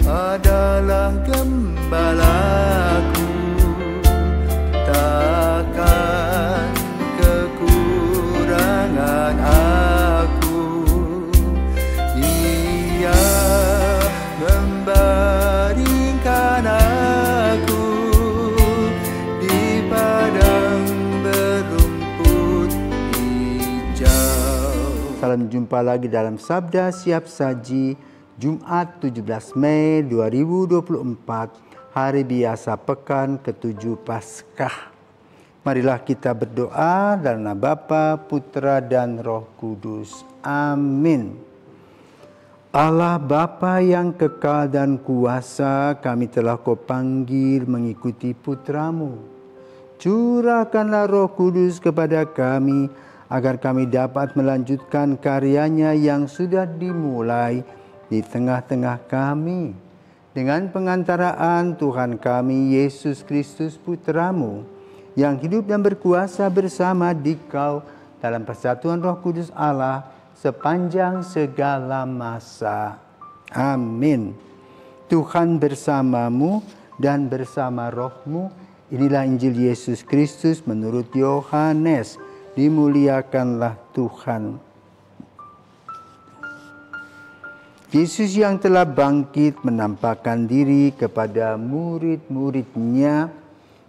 adalah gembalaku, takkan kekurangan aku. Ia membaringkan aku di padang berumput hijau. Salam jumpa lagi dalam Sabda Siap Saji Jumat 17 Mei 2024, hari biasa pekan ke-7 Paskah. Marilah kita berdoa dalam nama Bapa, Putra dan Roh Kudus. Amin. Allah Bapa yang kekal dan kuasa, kami telah Kau panggil mengikuti Putra-Mu. Curahkanlah Roh Kudus kepada kami, agar kami dapat melanjutkan karyanya yang sudah dimulai di tengah-tengah kami. Dengan pengantaraan Tuhan kami, Yesus Kristus Putra-Mu, yang hidup dan berkuasa bersama Dikau dalam persatuan Roh Kudus Allah sepanjang segala masa. Amin. Tuhan bersamamu dan bersama rohmu. Inilah Injil Yesus Kristus menurut Yohanes. Dimuliakanlah Tuhan. Yesus yang telah bangkit menampakkan diri kepada murid-muridnya.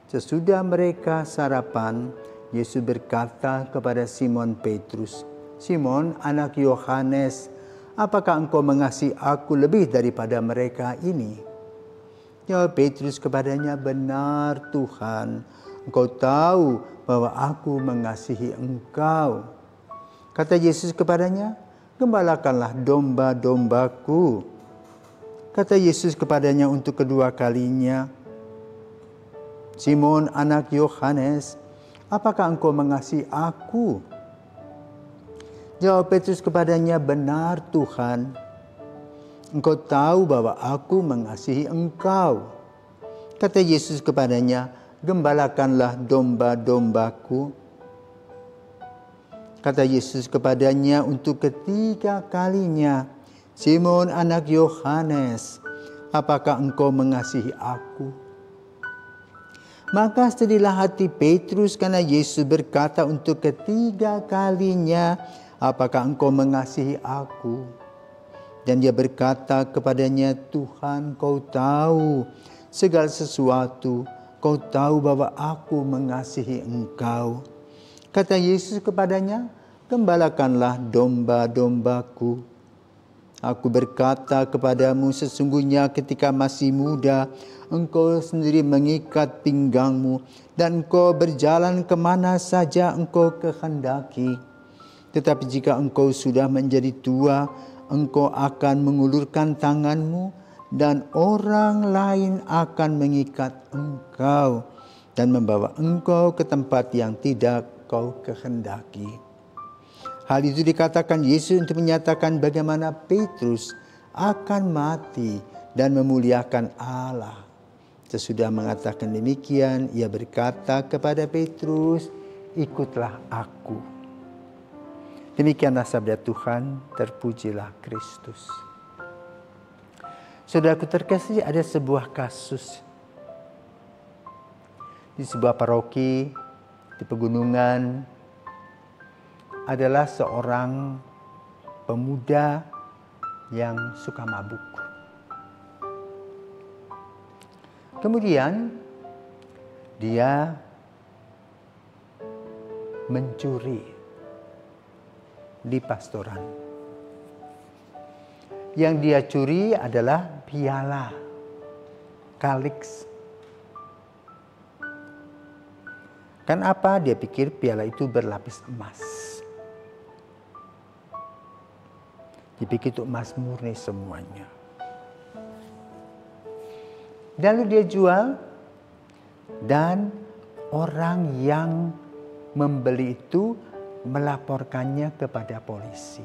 Sesudah mereka sarapan, Yesus berkata kepada Simon Petrus, "Simon, anak Yohanes, apakah engkau mengasihi aku lebih daripada mereka ini?" Jawab Petrus kepadanya, "Benar Tuhan, engkau tahu bahwa aku mengasihi engkau." Kata Yesus kepadanya, "Gembalakanlah domba-dombaku." Kata Yesus kepadanya untuk kedua kalinya, "Simon, anak Yohanes, apakah engkau mengasihi aku?" Jawab Petrus kepadanya, "Benar Tuhan, engkau tahu bahwa aku mengasihi engkau." Kata Yesus kepadanya, "Gembalakanlah domba-dombaku." Kata Yesus kepadanya untuk ketiga kalinya, "Simon, anak Yohanes, apakah engkau mengasihi aku?" Maka sedihlah hati Petrus karena Yesus berkata untuk ketiga kalinya, "Apakah engkau mengasihi aku?" Dan dia berkata kepadanya, "Tuhan, Kau tahu segala sesuatu. Kau tahu bahwa aku mengasihi Engkau." Kata Yesus kepadanya, "Gembalakanlah domba-dombaku. Aku berkata kepadamu, sesungguhnya ketika masih muda, engkau sendiri mengikat pinggangmu, dan engkau berjalan kemana saja engkau kehendaki. Tetapi jika engkau sudah menjadi tua, engkau akan mengulurkan tanganmu, dan orang lain akan mengikat engkau, dan membawa engkau ke tempat yang tidak kau kehendaki." Hal itu dikatakan Yesus untuk menyatakan bagaimana Petrus akan mati dan memuliakan Allah. Sesudah mengatakan demikian, ia berkata kepada Petrus, "Ikutlah aku." Demikianlah sabda Tuhan, terpujilah Kristus. Saudaraku terkasih, ada sebuah kasus di sebuah paroki di pegunungan, adalah seorang pemuda yang suka mabuk. Kemudian dia mencuri di pastoran. Yang dia curi adalah piala, kaliks. Kan apa? Dia pikir piala itu berlapis emas. Dipikir itu emas murni semuanya. Lalu dia jual, dan orang yang membeli itu melaporkannya kepada polisi.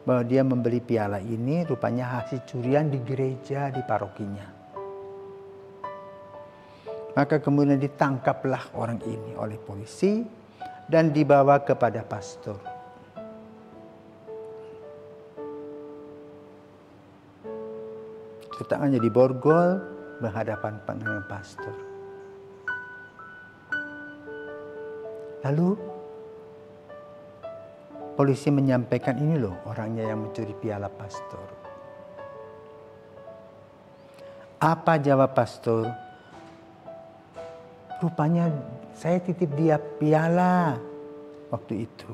Bahwa dia membeli piala ini rupanya hasil curian di gereja di parokinya. Maka kemudian ditangkaplah orang ini oleh polisi dan dibawa kepada pastor. Letakkannya di borgol berhadapan dengan pastor. Lalu polisi menyampaikan, ini loh orangnya yang mencuri piala pastor. Apa jawab pastor? Rupanya saya titip dia piala waktu itu.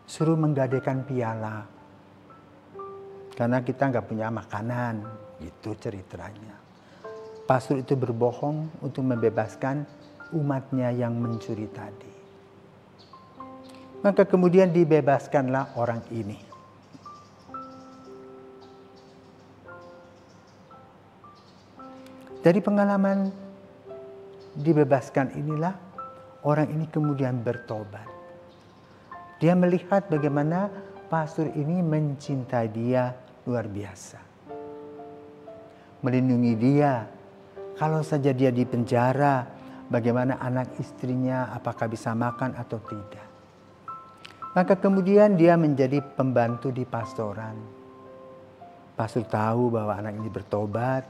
Suruh menggadaikan piala. Karena kita nggak punya makanan. Itu ceritanya. Pastor itu berbohong untuk membebaskan umatnya yang mencuri tadi. Maka kemudian dibebaskanlah orang ini. Dari pengalaman dibebaskan inilah orang ini kemudian bertobat. Dia melihat bagaimana pastor ini mencintai dia luar biasa. Melindungi dia. Kalau saja dia di penjara, bagaimana anak istrinya, apakah bisa makan atau tidak. Maka kemudian dia menjadi pembantu di pastoran. Pastor tahu bahwa anak ini bertobat.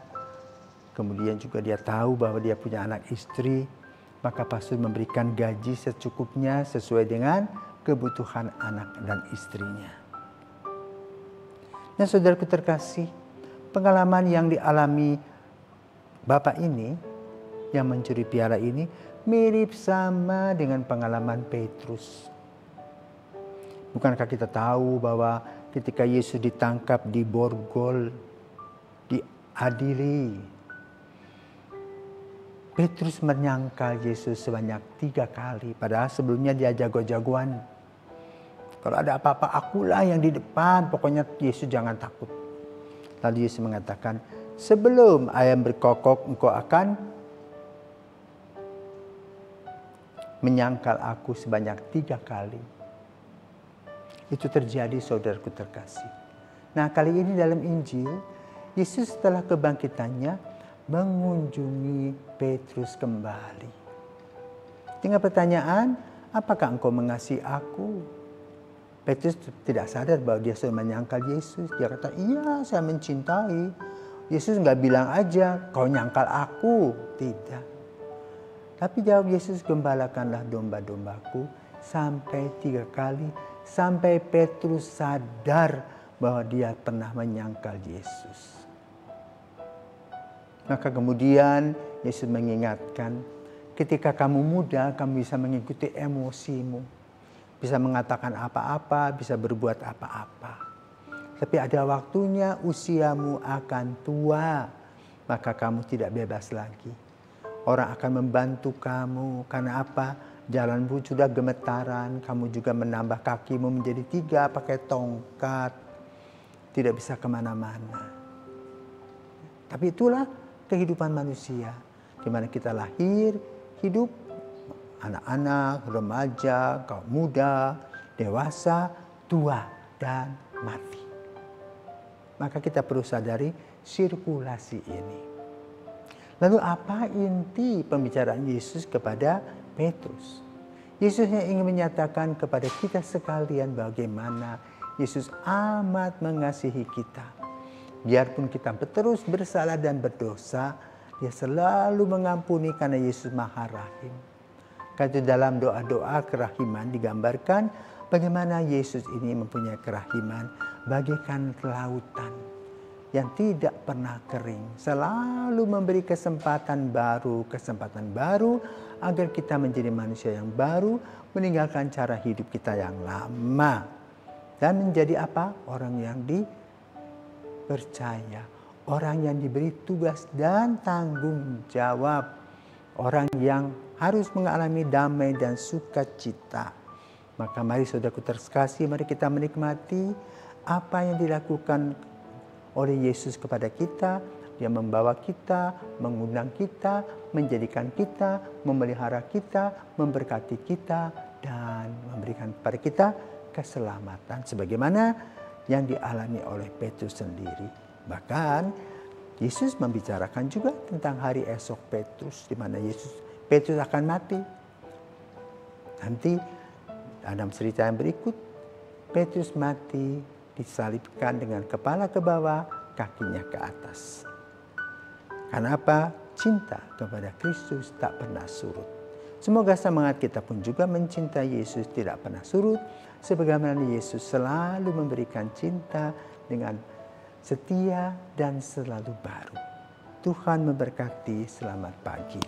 Kemudian juga dia tahu bahwa dia punya anak istri. Maka pastor memberikan gaji secukupnya sesuai dengan kebutuhan anak dan istrinya. Nah, saudaraku terkasih, pengalaman yang dialami bapak ini yang mencuri piala ini mirip sama dengan pengalaman Petrus. Bukankah kita tahu bahwa ketika Yesus ditangkap di borgol, diadili, Petrus menyangkal Yesus sebanyak 3 kali. Padahal sebelumnya dia jago-jagoan. Kalau ada apa-apa, akulah yang di depan. Pokoknya Yesus jangan takut. Lalu Yesus mengatakan, sebelum ayam berkokok, engkau akan menyangkal aku sebanyak 3 kali. Itu terjadi, saudaraku terkasih. Nah, kali ini dalam Injil, Yesus setelah kebangkitannya mengunjungi Petrus kembali. Dengan pertanyaan, apakah engkau mengasihi aku? Petrus tidak sadar bahwa dia sudah menyangkal Yesus. Dia kata, iya saya mencintai. Yesus nggak bilang aja, kau nyangkal aku. Tidak. Tapi jawab Yesus, gembalakanlah domba-dombaku sampai 3 kali. Sampai Petrus sadar bahwa dia pernah menyangkal Yesus. Maka kemudian Yesus mengingatkan, ketika kamu muda, kamu bisa mengikuti emosimu. Bisa mengatakan apa-apa, bisa berbuat apa-apa. Tapi ada waktunya usiamu akan tua, maka kamu tidak bebas lagi. Orang akan membantu kamu, karena apa? Jalanmu sudah gemetaran, kamu juga menambah kakimu menjadi 3 pakai tongkat. Tidak bisa kemana-mana. Tapi itulah kehidupan manusia, di mana kita lahir, hidup, anak-anak, remaja, kaum muda, dewasa, tua, dan mati. Maka kita perlu sadari sirkulasi ini. Lalu apa inti pembicaraan Yesus kepada Petrus? Yesus yang ingin menyatakan kepada kita sekalian bagaimana Yesus amat mengasihi kita. Biarpun kita terus bersalah dan berdosa, dia selalu mengampuni karena Yesus Maha Rahim. Karena dalam doa-doa kerahiman digambarkan bagaimana Yesus ini mempunyai kerahiman bagaikan lautan yang tidak pernah kering. Selalu memberi kesempatan baru agar kita menjadi manusia yang baru, meninggalkan cara hidup kita yang lama. Dan menjadi apa? Orang yang percaya, orang yang diberi tugas dan tanggung jawab, orang yang harus mengalami damai dan sukacita. Maka mari saudaraku terkasih, mari kita menikmati apa yang dilakukan oleh Yesus kepada kita. Dia membawa kita, mengundang kita, menjadikan kita, memelihara kita, memberkati kita, dan memberikan kepada kita keselamatan. Sebagaimana yang dialami oleh Petrus sendiri. Bahkan Yesus membicarakan juga tentang hari esok Petrus, di mana Petrus akan mati. Nanti dalam cerita yang berikut, Petrus mati disalibkan dengan kepala ke bawah, kakinya ke atas. Karena apa? Cinta kepada Kristus tak pernah surut. Semoga semangat kita pun juga mencintai Yesus tidak pernah surut, sebagaimana Yesus selalu memberikan cinta dengan setia dan selalu baru. Tuhan memberkati, selamat pagi.